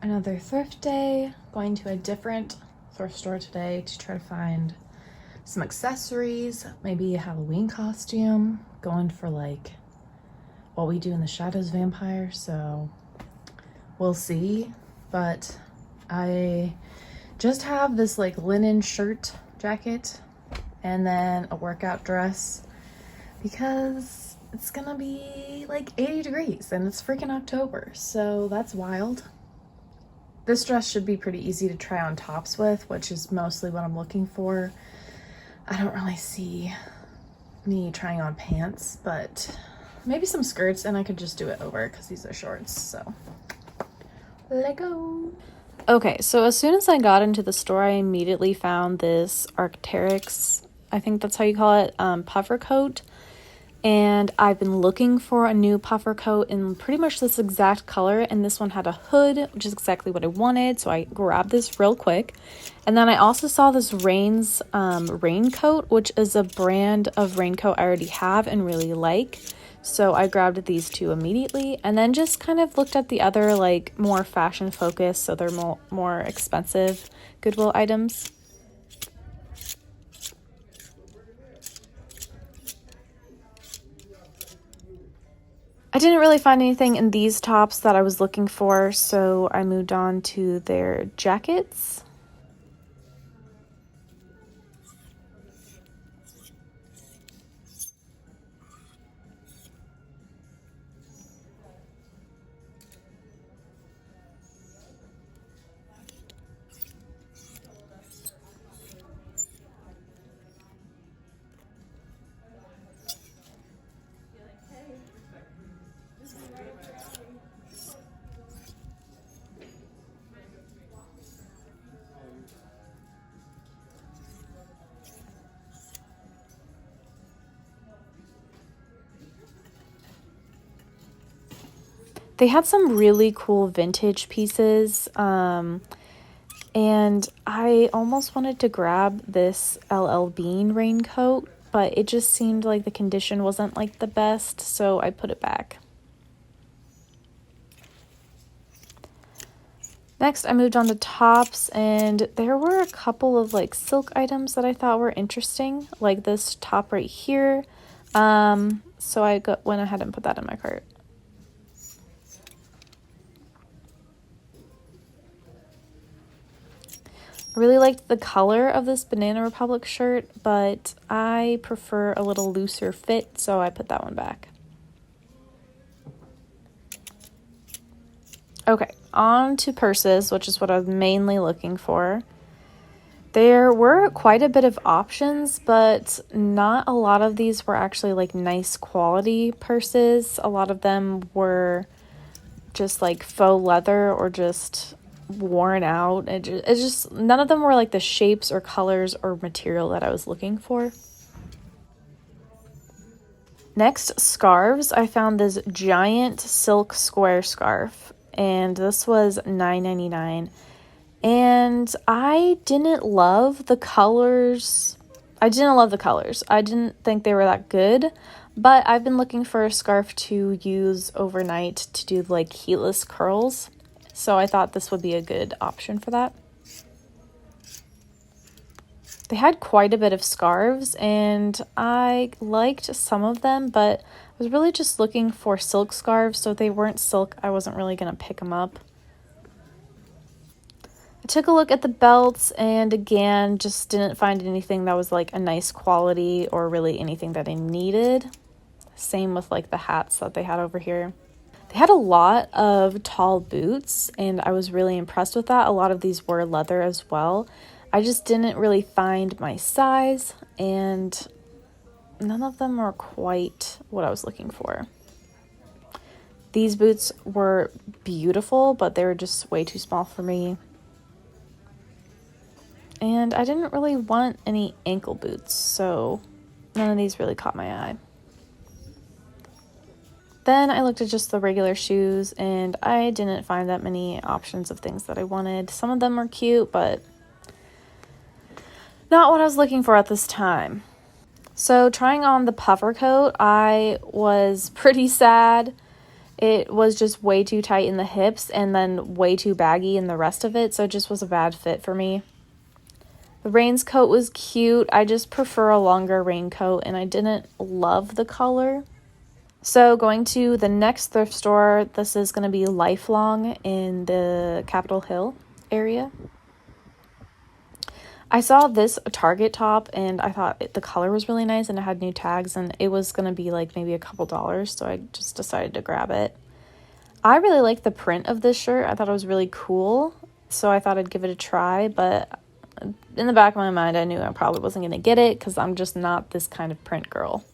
Another thrift day. Going to a different thrift store today to try to find some accessories, maybe a Halloween costume. Going for like What We Do in the Shadows vampire, so we'll see. But I just have this like linen shirt jacket and then a workout dress because it's gonna be like 80 degrees and it's freaking October, so that's wild. This dress should be pretty easy to try on tops with, which is mostly what I'm looking for. I don't really see me trying on pants, but maybe some skirts, and I could just do it over because these are shorts, so let go. Okay, so as soon as I got into the store, I immediately found this Arc'teryx, I think that's how you call it, puffer coat. And I've been looking for a new puffer coat in pretty much this exact color, and this one had a hood, which is exactly what I wanted, so I grabbed this real quick. And then I also saw this Rain's raincoat, which is a brand of raincoat I already have and really like, so I grabbed these two immediately, and then just kind of looked at the other like more fashion focused, so they're more expensive Goodwill items. I didn't really find anything in these tops that I was looking for, so I moved on to their jackets. They had some really cool vintage pieces, and I almost wanted to grab this LL Bean raincoat, but it just seemed like the condition wasn't like the best, so I put it back. Next, I moved on to tops, and there were a couple of like silk items that I thought were interesting, like this top right here. So I went ahead and put that in my cart. I really liked the color of this Banana Republic shirt, but I prefer a little looser fit, so I put that one back. Okay, on to purses, which is what I was mainly looking for. There were quite a bit of options, but not a lot of these were actually like nice quality purses. A lot of them were just like faux leather or just worn out. It just none of them were like the shapes or colors or material that I was looking for. Next, scarves. I found this giant silk square scarf, and this was $9.99. And I didn't love the colors. I didn't think they were that good, but I've been looking for a scarf to use overnight to do like heatless curls, so I thought this would be a good option for that. They had quite a bit of scarves, and I liked some of them, but I was really just looking for silk scarves, so if they weren't silk, I wasn't really going to pick them up. I took a look at the belts, and again, just didn't find anything that was like a nice quality or really anything that I needed. Same with like the hats that they had over here. They had a lot of tall boots, and I was really impressed with that. A lot of these were leather as well. I just didn't really find my size, and none of them were quite what I was looking for. These boots were beautiful, but they were just way too small for me. And I didn't really want any ankle boots, so none of these really caught my eye. Then I looked at just the regular shoes, and I didn't find that many options of things that I wanted. Some of them were cute, but not what I was looking for at this time. So trying on the puffer coat, I was pretty sad It was just way too tight in the hips and then way too baggy in the rest of it, so it just was a bad fit for me. The raincoat was cute. I just prefer a longer raincoat, and I didn't love the color. So going to the next thrift store, this is going to be Lifelong in the Capitol Hill area. I saw this Target top, and I thought the color was really nice, and it had new tags, and it was going to be like maybe a couple dollars, so I just decided to grab it. I really liked the print of this shirt. I thought it was really cool, so I thought I'd give it a try, but in the back of my mind, I knew I probably wasn't going to get it because I'm just not this kind of print girl.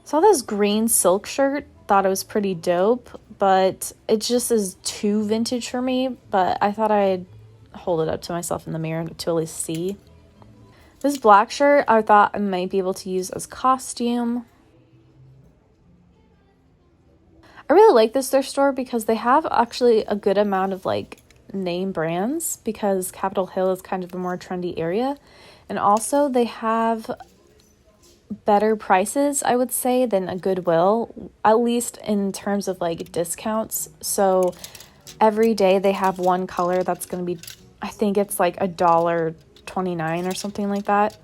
Saw this green silk shirt, thought it was pretty dope, but it just is too vintage for me, but I thought I'd hold it up to myself in the mirror to at least see. This black shirt I thought I might be able to use as costume. I really like this thrift store because they have actually a good amount of like name brands, because Capitol Hill is kind of a more trendy area, and also they have better prices, I would say, than a Goodwill, at least in terms of like discounts. So every day they have one color that's going to be, I think it's like $1.29 or something like that.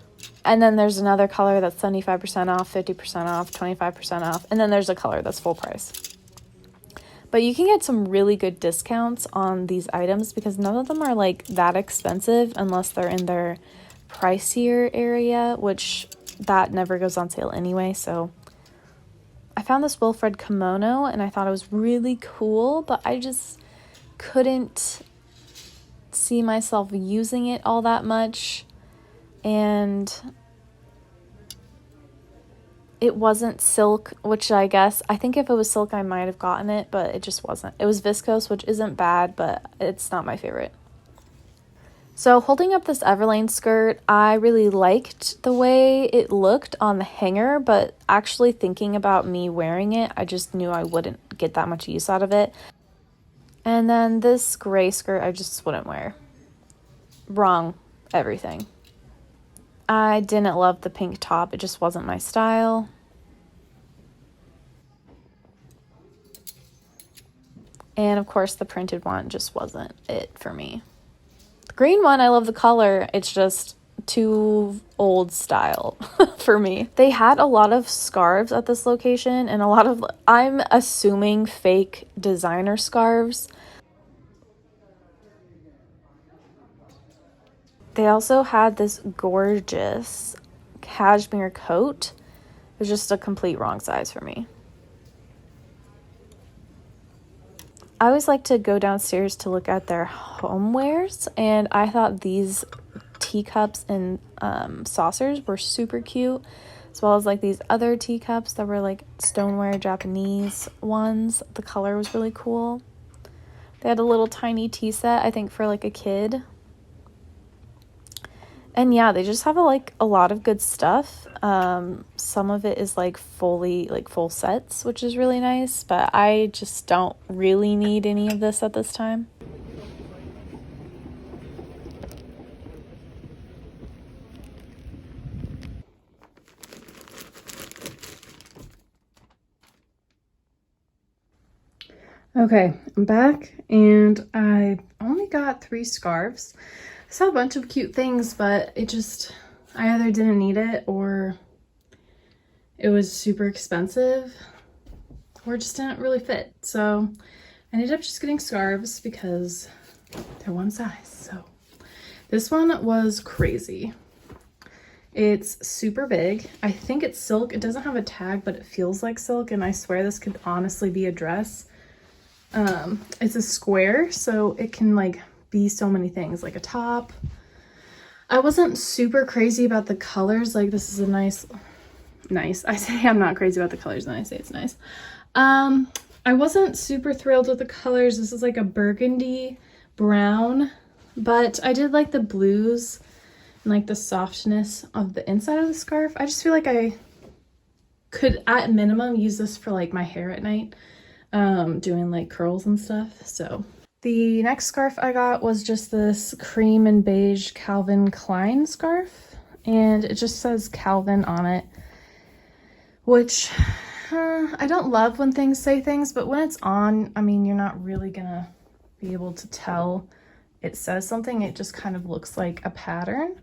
And then there's another color that's 75% off, 50% off, 25% off, and then there's a color that's full price. But you can get some really good discounts on these items because none of them are like that expensive unless they're in their pricier area, which that never goes on sale anyway. So I found this Wilfred kimono and I thought it was really cool, but I just couldn't see myself using it all that much. And it wasn't silk, which I think if it was silk, I might have gotten it, but it just wasn't. It was viscose, which isn't bad, but it's not my favorite. So holding up this Everlane skirt, I really liked the way it looked on the hanger, but actually thinking about me wearing it, I just knew I wouldn't get that much use out of it. And then this gray skirt, I just wouldn't wear. Wrong, everything. I didn't love the pink top. It just wasn't my style. And of course, the printed one just wasn't it for me. The green one, I love the color. It's just too old style for me. They had a lot of scarves at this location and a lot of, I'm assuming, fake designer scarves. They also had this gorgeous cashmere coat. It was just a complete wrong size for me. I always like to go downstairs to look at their homewares, and I thought these teacups and saucers were super cute, as well as like these other teacups that were like stoneware Japanese ones. The color was really cool. They had a little tiny tea set, I think for like a kid. And yeah, they just have a lot of good stuff. Some of it is like full sets, which is really nice, but I just don't really need any of this at this time. Okay, I'm back and I only got 3 scarves. I saw a bunch of cute things, but I either didn't need it or it was super expensive or just didn't really fit. So I ended up just getting scarves because they're one size. So this one was crazy. It's super big. I think it's silk. It doesn't have a tag, but it feels like silk, and I swear this could honestly be a dress. It's a square, so it can like be so many things, like a top. I wasn't super crazy about the colors. Like, this is a nice, I say I'm not crazy about the colors, and I say it's nice. I wasn't super thrilled with the colors. This is like a burgundy brown, but I did like the blues and like the softness of the inside of the scarf. I just feel like I could at minimum use this for like my hair at night, doing like curls and stuff. So the next scarf I got was just this cream and beige Calvin Klein scarf, and it just says Calvin on it, which I don't love when things say things, but when it's on, I mean, you're not really gonna be able to tell it says something. It just kind of looks like a pattern.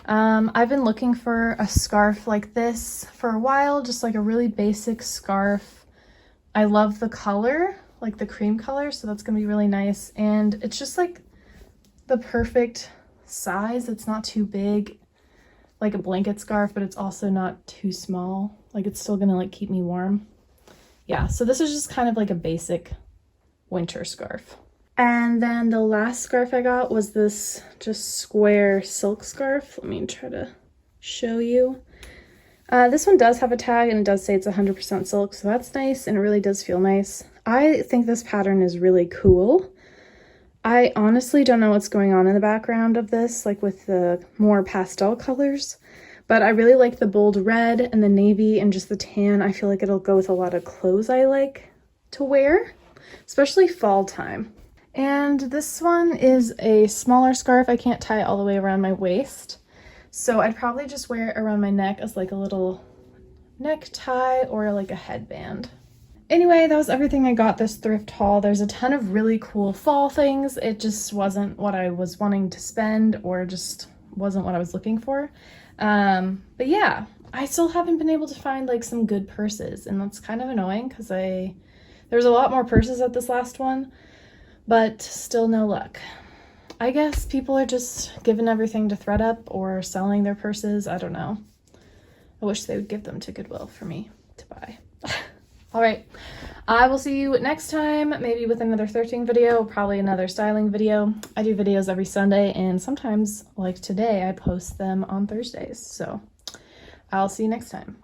I've been looking for a scarf like this for a while, just like a really basic scarf. I love the color, like the cream color, so that's gonna be really nice. And it's just like the perfect size. It's not too big, like a blanket scarf, but it's also not too small. Like it's still gonna like keep me warm. Yeah, so this is just kind of like a basic winter scarf. And then the last scarf I got was this just square silk scarf. Let me try to show you. This one does have a tag and it does say it's 100% silk, so that's nice and it really does feel nice. I think this pattern is really cool. I honestly don't know what's going on in the background of this, like with the more pastel colors, but I really like the bold red and the navy and just the tan. I feel like it'll go with a lot of clothes I like to wear, especially fall time. And this one is a smaller scarf. I can't tie it all the way around my waist, so I'd probably just wear it around my neck as like a little necktie or like a headband. Anyway, that was everything I got this thrift haul. There's a ton of really cool fall things. It just wasn't what I was wanting to spend, or just wasn't what I was looking for. But yeah, I still haven't been able to find like some good purses, and that's kind of annoying because there's a lot more purses at this last one, but still no luck. I guess people are just giving everything to ThredUp or selling their purses. I don't know. I wish they would give them to Goodwill for me to buy. All right, I will see you next time, maybe with another thrifting video, probably another styling video. I do videos every Sunday, and sometimes, like today, I post them on Thursdays. So I'll see you next time.